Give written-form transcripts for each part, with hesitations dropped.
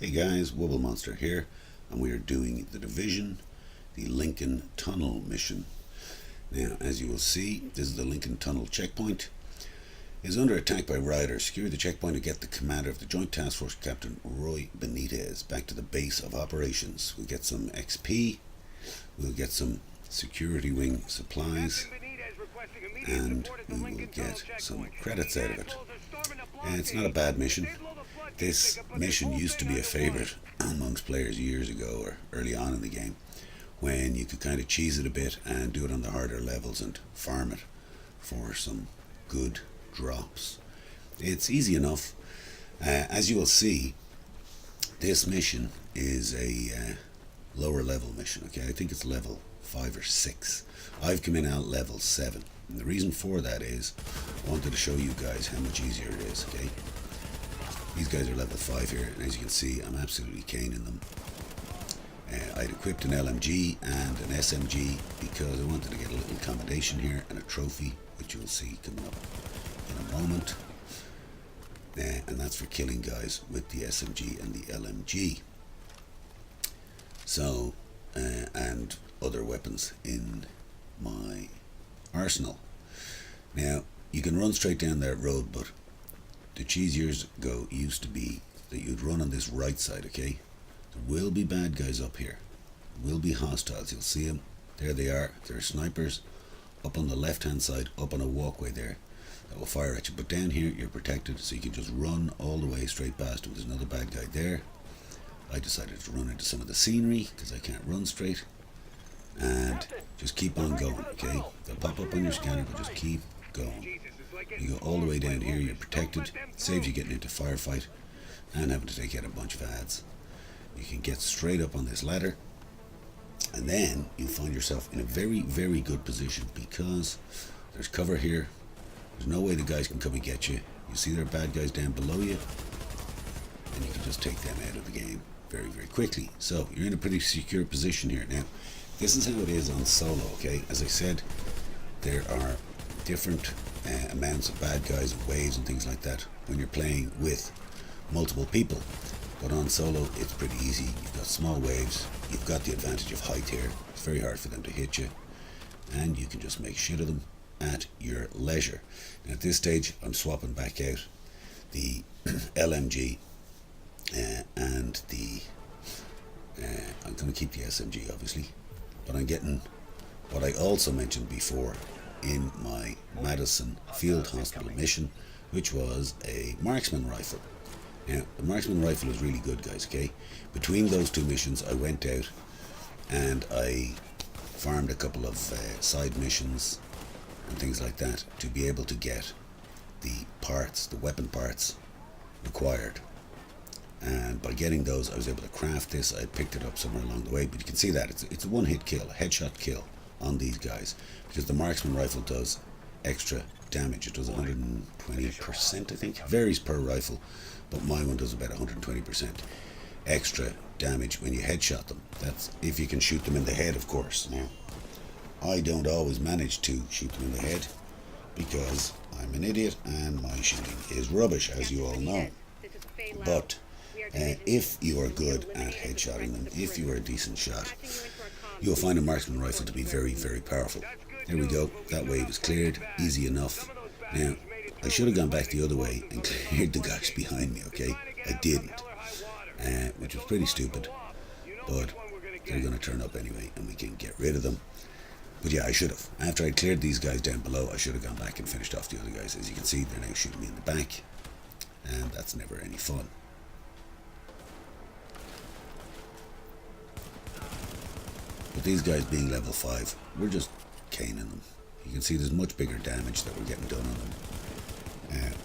Hey guys, Wubblemonster here, and we are doing the Division, the Lincoln Tunnel mission. Now, as you will see, this is the Lincoln Tunnel checkpoint. It is under attack by riders. Secure the checkpoint to get the commander of the Joint Task Force, Captain Roy Benitez, back to the base of operations. We'll get some XP, we'll get some security wing supplies, and we will get some credits out of it. And it's not a bad mission. This mission used to be a favourite amongst players years ago or early on in the game, when you could kind of cheese it a bit and do it on the harder levels and farm it for some good drops. It's easy enough. As you will see, this mission is a lower level mission. Okay, I think it's level 5 or 6. I've come in at level 7. And the reason for that is I wanted to show you guys how much easier it is. Okay, these guys are level 5 here, and as you can see, I'm absolutely caning them. I'd equipped an LMG and an SMG because I wanted to get a little accommodation here and a trophy, which you'll see coming up in a moment. And that's for killing guys with the SMG and the LMG. So, and other weapons in my arsenal. Now, you can run straight down that road, but the cheese years ago used to be that you'd run on this right side, okay? There will be bad guys up here. There will be hostiles. You'll see them. There they are. They're snipers up on the left-hand side, up on a walkway there, that will fire at you. But down here, you're protected, so you can just run all the way straight past them. There's another bad guy there. I decided to run into some of the scenery because I can't run straight. And just keep on going, okay? They'll pop up on your scanner, but just keep going. You go all the way down here, you're protected. Saves you getting into firefight and having to take out a bunch of ads. You can get straight up on this ladder, and then you find yourself in a very, very good position because there's cover here. There's no way the guys can come and get you. You see there are bad guys down below you, and you can just take them out of the game very, very quickly. So you're in a pretty secure position here. Now, this is how it is on solo, okay? As I said, there are different amounts of bad guys and waves and things like that when you're playing with multiple people. But on solo, it's pretty easy. You've got small waves. You've got the advantage of height here. It's very hard for them to hit you. And you can just make shit of them at your leisure. Now at this stage, I'm swapping back out the LMG and the... I'm going to keep the SMG, obviously. But I'm getting what I also mentioned before in my Madison Field Hospital mission, which was a marksman rifle. Now, the marksman rifle is really good, guys, okay? Between those two missions, I went out and I farmed a couple of side missions and things like that to be able to get the parts, the weapon parts required. And by getting those, I was able to craft this. I picked it up somewhere along the way, but you can see that it's a one-hit kill, a headshot kill on these guys, because the marksman rifle does extra damage. It does 120%, I think. It varies per rifle, but my one does about 120% extra damage when you headshot them. That's if you can shoot them in the head, of course. Now, I don't always manage to shoot them in the head because I'm an idiot and my shooting is rubbish, as you all know. But if you are good at headshotting them, if you are a decent shot, you'll find a marksman rifle to be very, very powerful. There we go. That wave is cleared. Easy enough. Now, I should have gone back the other way and cleared the guys behind me, okay? I didn't. Which was pretty stupid. But they're going to turn up anyway, and we can get rid of them. But yeah, I should have. After I cleared these guys down below, I should have gone back and finished off the other guys. As you can see, they're now shooting me in the back. And that's never any fun. But these guys being level 5, we're just caning them. You can see there's much bigger damage that we're getting done on them.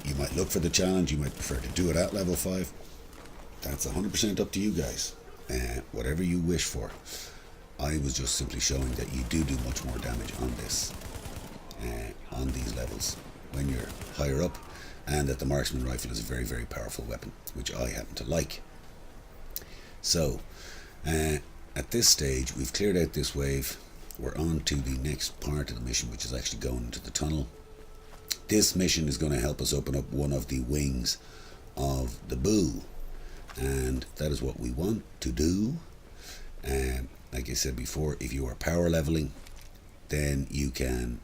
You might look for the challenge, you might prefer to do it at level 5. That's 100% up to you guys. Whatever you wish for. I was just simply showing that you do much more damage on this, on these levels, when you're higher up, and that the marksman rifle is a very, very powerful weapon, which I happen to like. So, at this stage, we've cleared out this wave. We're on to the next part of the mission, which is actually going into the tunnel. This mission is going to help us open up one of the wings of the Boo. and that is what we want to do. Like I said before, if you are power leveling, then you can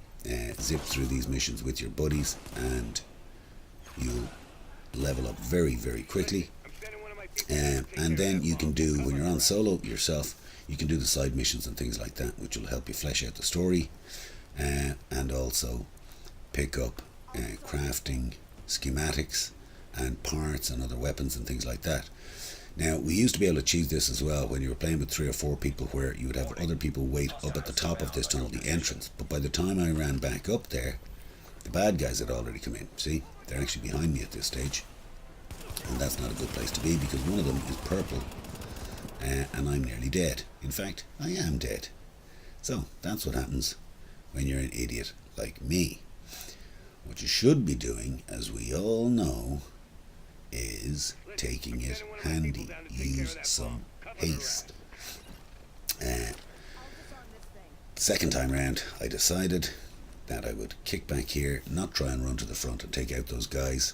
zip through these missions with your buddies and you'll level up very, very quickly. And then you can do, when you're on solo yourself, you can do the side missions and things like that, which will help you flesh out the story, and also pick up crafting schematics and parts and other weapons and things like that. Now, we used to be able to achieve this as well when you were playing with 3 or 4 people, where you would have other people wait up at the top of this tunnel, the entrance. But by the time I ran back up there, the bad guys had already come in. See, they're actually behind me at this stage. And that's not a good place to be, because one of them is purple, and I'm nearly dead. In fact, I am dead. So, that's what happens when you're an idiot like me. What you should be doing, as we all know, is taking it handy. Use some haste. Second time round, I decided that I would kick back here, not try and run to the front and take out those guys,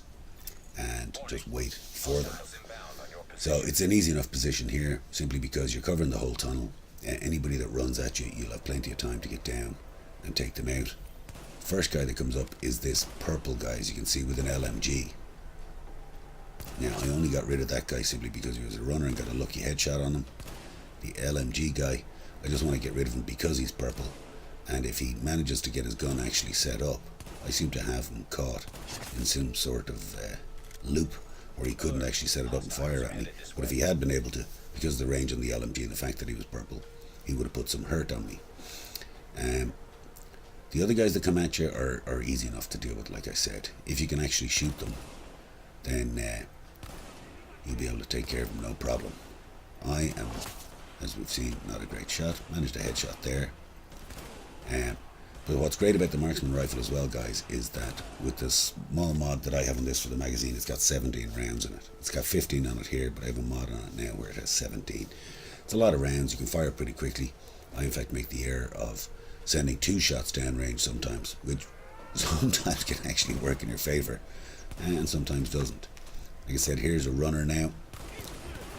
and just wait for them. So it's an easy enough position here, simply because you're covering the whole tunnel. Anybody that runs at you, you'll have plenty of time to get down and take them out. First guy that comes up is this purple guy, as you can see, with an LMG. Now, I only got rid of that guy simply because he was a runner and got a lucky headshot on him. The LMG guy, I just want to get rid of him because he's purple, and if he manages to get his gun actually set up, I seem to have him caught in some sort of loop where he couldn't actually set it up and fire at me. But if he had been able to, because of the range on the LMG and the fact that he was purple, he would have put some hurt on me. The other guys that come at you are easy enough to deal with, like I said. If you can actually shoot them, then you'll be able to take care of them, no problem. I am, as we've seen, not a great shot. Managed a headshot there. But what's great about the marksman rifle as well, guys, is that with the small mod that I have on this for the magazine, it's got 17 rounds in it. It's got 15 on it here, but I have a mod on it now where it has 17. It's a lot of rounds. You can fire pretty quickly. I, in fact, make the error of sending 2 shots down range sometimes, which sometimes can actually work in your favour, and sometimes doesn't. Like I said, here's a runner now.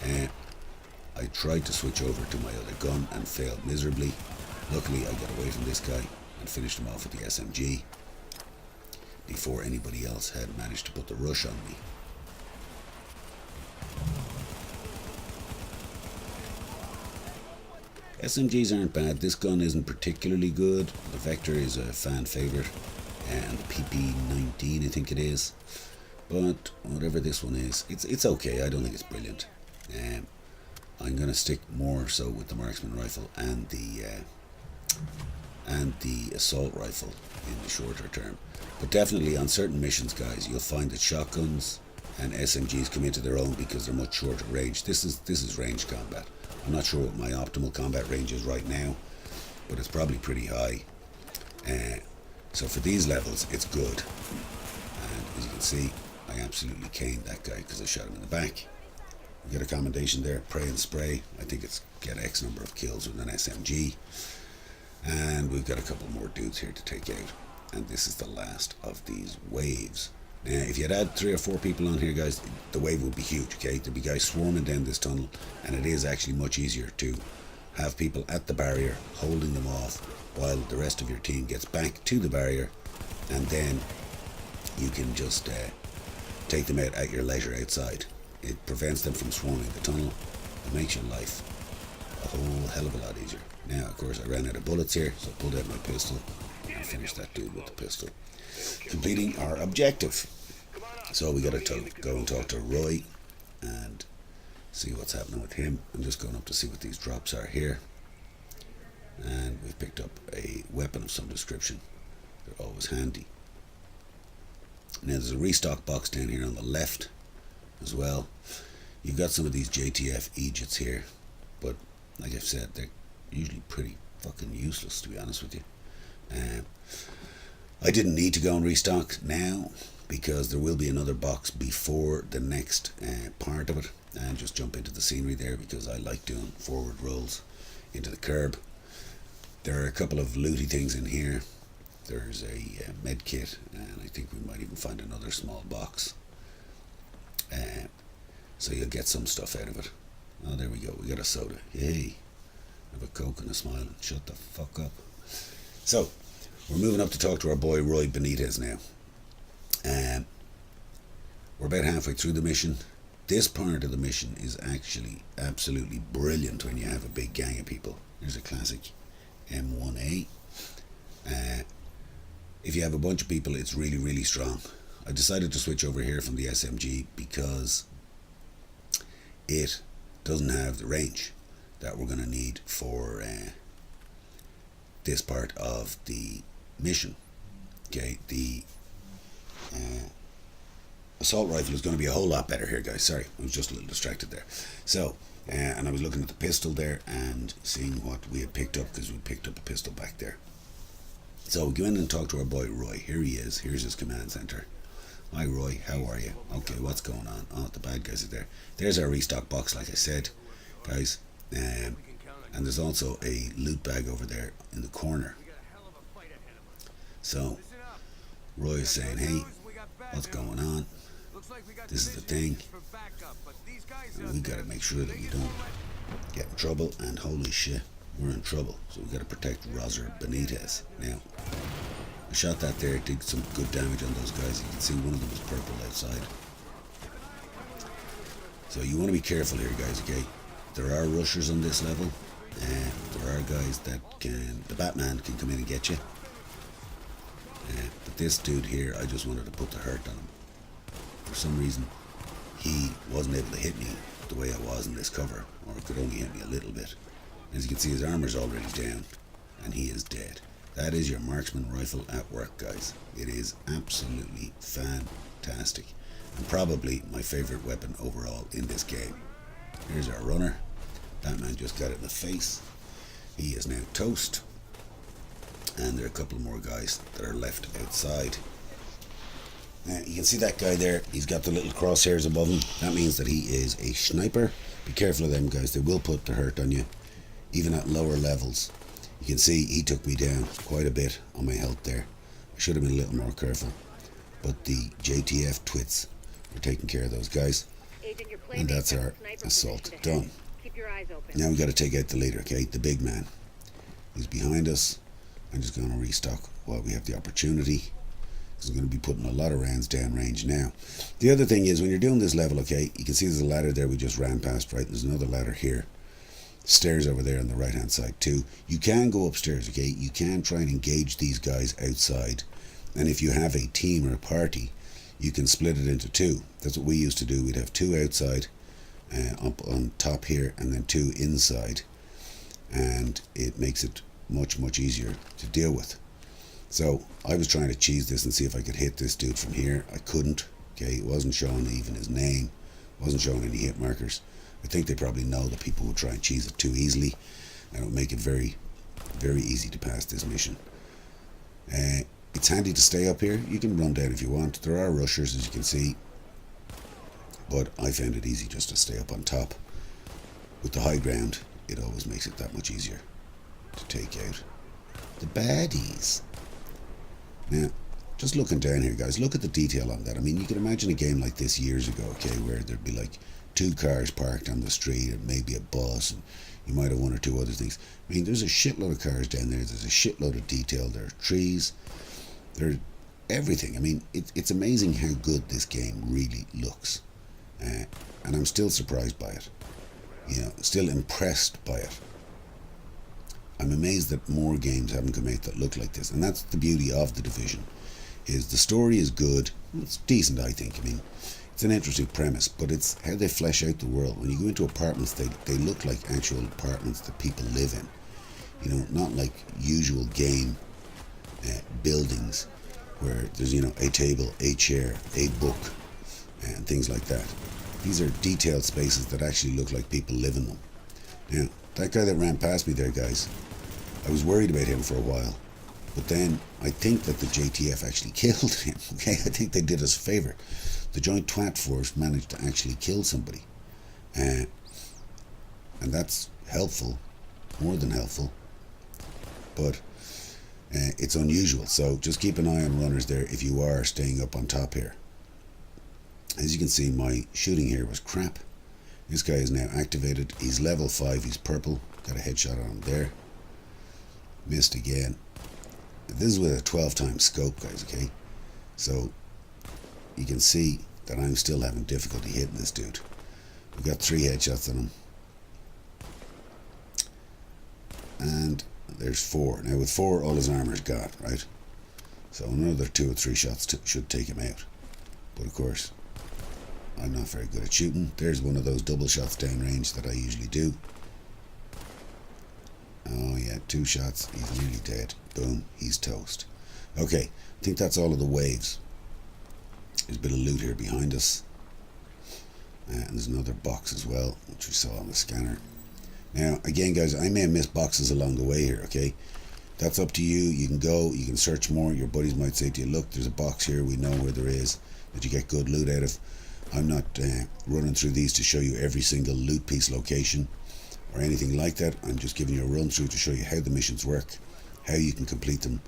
I tried to switch over to my other gun and failed miserably. Luckily, I got away from this guy and finished him off with the SMG before anybody else had managed to put the rush on me. SMGs aren't bad. This gun isn't particularly good. The Vector is a fan favourite, and the PP19 I think it is. But whatever this one is, it's okay. I don't think it's brilliant. I'm going to stick more so with the marksman rifle and the assault rifle in the shorter term. But definitely on certain missions, guys, you'll find that shotguns and SMGs come into their own because they're much shorter range. This is range combat. I'm not sure what my optimal combat range is right now, but it's probably pretty high. So for these levels, it's good. And as you can see, I absolutely caned that guy because I shot him in the back. We get a commendation there, pray and spray. I think it's get X number of kills with an SMG. And we've got a couple more dudes here to take out. And this is the last of these waves. Now, if you had had 3 or 4 people on here, guys, the wave would be huge, okay? There'd be guys swarming down this tunnel, and it is actually much easier to have people at the barrier holding them off while the rest of your team gets back to the barrier, and then you can just take them out at your leisure outside. It prevents them from swarming the tunnel. It makes your life a whole hell of a lot easier. Now, of course, I ran out of bullets here, so I pulled out my pistol and finished that dude with the pistol, completing our objective. So we got to go and talk to Roy and see what's happening with him. I'm just going up to see what these drops are here. And we've picked up a weapon of some description. They're always handy. Now there's a restock box down here on the left as well. You've got some of these JTF Egypts here, but like I've said, they're usually pretty fucking useless, to be honest with you. I didn't need to go and restock now because there will be another box before the next part of it, and just jump into the scenery there because I like doing forward rolls into the curb. There are a couple of looty things in here. There's a med kit, and I think we might even find another small box. so you'll get some stuff out of it. Oh, there we go. We got a soda. Yay. Have a Coke and a smile and shut the fuck up. So, we're moving up to talk to our boy Roy Benitez now. We're about halfway through the mission. This part of the mission is actually absolutely brilliant when you have a big gang of people. Here's a classic M1A. If you have a bunch of people, it's really, really strong. I decided to switch over here from the SMG because it doesn't have the range that we're going to need for this part of the mission. Okay, the assault rifle is going to be a whole lot better here, guys. Sorry, I was just a little distracted there. So, and I was looking at the pistol there and seeing what we had picked up, because we picked up a pistol back there. So we go in and talk to our boy Roy. Here he is. Here's his command center. Hi Roy, how are you? Okay, what's going on? Oh, the bad guys are there. There's our restock box, like I said, guys. And there's also a loot bag over there in the corner. So Roy is saying, hey, what's going on? This is the thing. And we gotta make sure that we don't get in trouble, and holy shit, we're in trouble. So we gotta protect Roger Benitez. Now, I shot that there, did some good damage on those guys. You can see one of them was purple outside. So you want to be careful here, guys, okay? There are rushers on this level, and there are guys that can, the Batman can come in and get you. But this dude here, I just wanted to put the hurt on him. For some reason, he wasn't able to hit me the way I was in this cover, or it could only hit me a little bit. As you can see, his armor's already down, and he is dead. That is your marksman rifle at work, guys. It is absolutely fantastic, and probably my favorite weapon overall in this game. Here's our runner. Batman just got it in the face. He is now toast. And there are a couple more guys that are left outside. Now, you can see that guy there. He's got the little crosshairs above him. That means that he is a sniper. Be careful of them guys. They will put the hurt on you, even at lower levels. You can see he took me down quite a bit on my health there. I should have been a little more careful. But the JTF twits are taking care of those guys. And that's our assault done. Now we got to take out the leader, okay? The big man. He's behind us. I'm just going to restock while we have the opportunity, because I'm going to be putting a lot of rounds down range now. The other thing is, when you're doing this level, okay, you can see there's a ladder there we just ran past, right? There's another ladder here. Stairs over there on the right hand side too. You can go upstairs, okay? You can try and engage these guys outside, and if you have a team or a party, you can split it into two. That's what we used to do. We'd have two outside up on top here, and then two inside, and it makes it much easier to deal with. So I was trying to cheese this and see if I could hit this dude from here. I couldn't. Okay, it wasn't showing even his name, it wasn't showing any hit markers. I think they probably know that people will try and cheese it too easily, and it will make it very easy to pass this mission. It's handy to stay up here. You can run down if you want. There are rushers, as you can see, but I found it easy just to stay up on top. With the high ground, it always makes it that much easier to take out the baddies. Now, just looking down here, guys, look at the detail on that. I mean, you can imagine a game like this years ago, okay, where there'd be like two cars parked on the street and maybe a bus, and you might have one or two other things. I mean, there's a shitload of cars down there. There's a shitload of detail. There are trees. There's everything. I mean, it's amazing how good this game really looks. And I'm still surprised by it. You know, still impressed by it. I'm amazed that more games haven't come out that look like this, and that's the beauty of The Division. Is the story is good. It's decent, I think. I mean, it's an interesting premise, but it's how they flesh out the world. When you go into apartments, they look like actual apartments that people live in. You know, not like usual game buildings where there's, you know, a table, a chair, a book, and things like that. These are detailed spaces that actually look like people live in them. Now, that guy that ran past me there, guys, I was worried about him for a while, but then I think that the JTF actually killed him. Okay, I think they did us a favour. The Joint Twat Force managed to actually kill somebody, and that's helpful, more than helpful, but it's unusual. So just keep an eye on runners there if you are staying up on top here. As you can see, my shooting here was crap. This guy is now activated. He's level 5, he's purple. Got a headshot on him there. Missed again. This is with a 12 times scope, guys, okay? So you can see that I'm still having difficulty hitting this dude. We've got 3 headshots on him. And there's 4. Now with 4, all his armor's gone, right? So another 2 or 3 shots should take him out. But of course, I'm not very good at shooting. There's one of those double shots downrange that I usually do. Oh yeah, 2 shots, he's nearly dead. Boom, he's toast. Okay, I think that's all of the waves. There's a bit of loot here behind us. And there's another box as well, which we saw on the scanner. Now, again guys, I may have missed boxes along the way here, okay? That's up to you. You can go, you can search more. Your buddies might say to you, look, there's a box here, we know where there is, that you get good loot out of. I'm not running through these to show you every single loot piece location or anything like that. I'm just giving you a run through to show you how the missions work, how you can complete them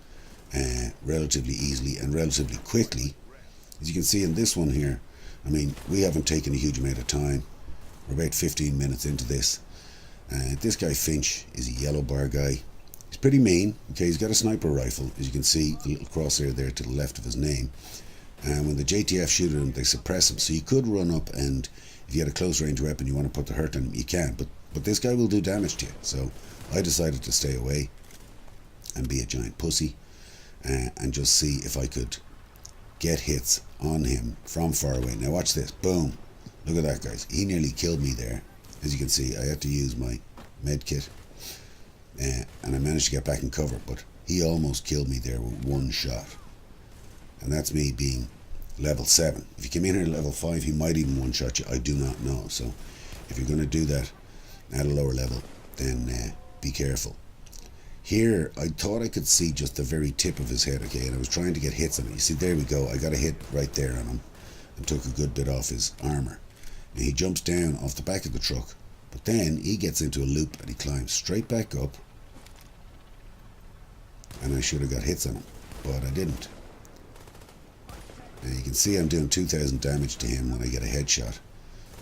relatively easily and relatively quickly. As you can see in this one here, I mean, we haven't taken a huge amount of time. We're about 15 minutes into this. This guy Finch is a yellow bar guy. He's pretty mean. Okay, he's got a sniper rifle. As you can see, the little crosshair there to the left of his name. And when the JTF shoot at him, they suppress him. So you could run up and, if you had a close range weapon, you want to put the hurt on him, you can. But this guy will do damage to you. So I decided to stay away and be a giant pussy and just see if I could get hits on him from far away. Now watch this. Boom. Look at that, guys. He nearly killed me there. As you can see, I had to use my med kit. And I managed to get back in cover. But he almost killed me there with 1 shot. And that's me being level 7. If you came in here at level 5, he might even one-shot you. I do not know. So if you're going to do that at a lower level, then be careful. Here, I thought I could see just the very tip of his head, okay, and I was trying to get hits on him. You see, there we go. I got a hit right there on him and took a good bit off his armor. Now he jumps down off the back of the truck, but then he gets into a loop and he climbs straight back up, and I should have got hits on him, but I didn't. Now you can see I'm doing 2,000 damage to him when I get a headshot.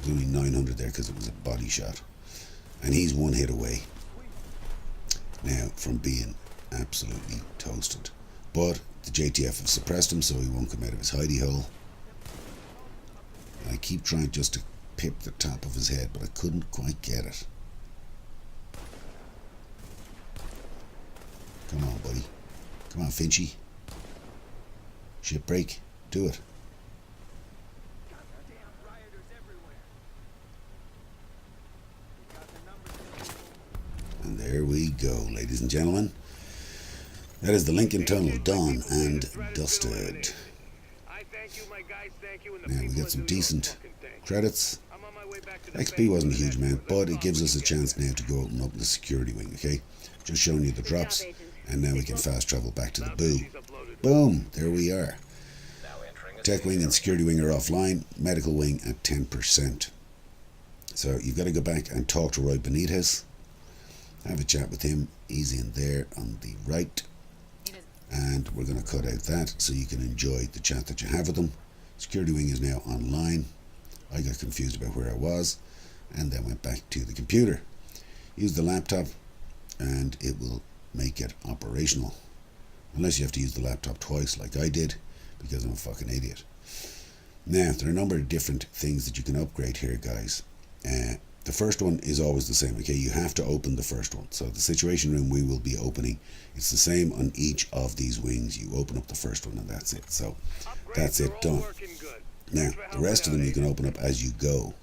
There's only 900 there because it was a body shot. And he's 1 hit away now from being absolutely toasted. But the JTF have suppressed him, so he won't come out of his hidey hole. And I keep trying just to pip the top of his head, but I couldn't quite get it. Come on, buddy. Come on, Finchy. Ship break. Do it. And there we go, ladies and gentlemen. That is the Lincoln Tunnel done and dusted. Now we got some decent credits. XP wasn't a huge amount, but it gives us a chance now to go out and open the security wing, okay? Just showing you the drops, and now we can fast travel back to the boo. Boom, there we are. Tech wing and security wing are offline, medical wing at 10%. So you've got to go back and talk to Roy Benitez. Have a chat with him. He's in there on the right. And we're going to cut out that so you can enjoy the chat that you have with him. Security wing is now online. I got confused about where I was and then went back to the computer. Use the laptop and it will make it operational. Unless you have to use the laptop twice like I did, because I'm a fucking idiot. Now, there are a number of different things that you can upgrade here, guys. The first one is always the same, okay? You have to open the first one. So the situation room we will be opening, it's the same on each of these wings. You open up the first one and that's it. So that's it, done. Now, the rest of them you can open up as you go.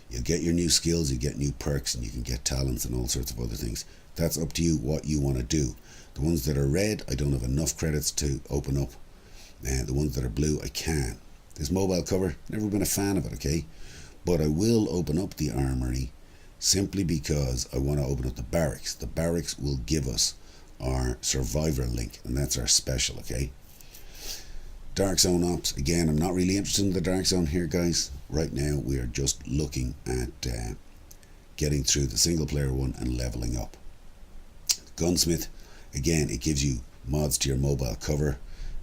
You'll get your new skills, you get new perks, and you can get talents and all sorts of other things. That's up to you what you want to do. The ones that are red, I don't have enough credits to open up. The ones that are blue, I can. This mobile cover, never been a fan of it, okay? But I will open up the armory simply because I want to open up the barracks. The barracks will give us our survivor link, and that's our special, okay? Dark Zone Ops, again, I'm not really interested in the Dark Zone here, guys. Right now, we are just looking at getting through the single player one and leveling up. Gunsmith, again, it gives you mods to your mobile cover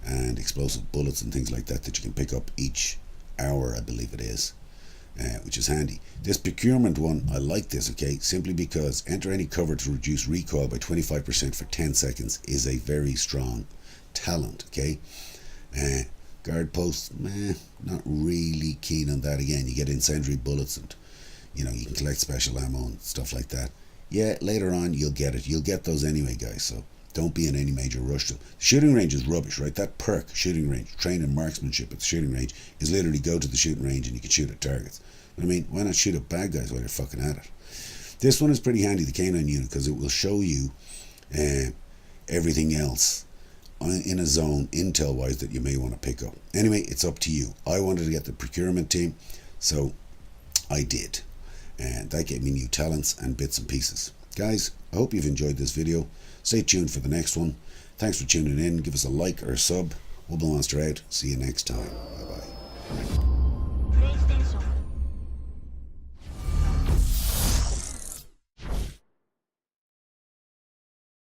and explosive bullets and things like that that you can pick up each hour, I believe it is, which is handy. This procurement one, I like this, okay, simply because enter any cover to reduce recoil by 25% for 10 seconds is a very strong talent, okay. Guard posts, not really keen on that. Again, you get incendiary bullets and you can collect special ammo and stuff like that. Yeah, later on you'll get it. You'll get those anyway, guys, so don't be in any major rush to. Shooting range is rubbish, right? That perk, shooting range, training marksmanship at the shooting range, is literally go to the shooting range and you can shoot at targets. But I mean, why not shoot at bad guys while you're fucking at it? This one is pretty handy, the canine unit, because it will show you everything else in a zone, intel wise, that you may want to pick up. Anyway, it's up to you. I wanted to get the procurement team, so I did, and that gave me new talents and bits and pieces. Guys, I hope you've enjoyed this video. Stay tuned for the next one. Thanks for tuning in. Give us a like or a sub. Wubblemonster out. See you next time. Bye bye.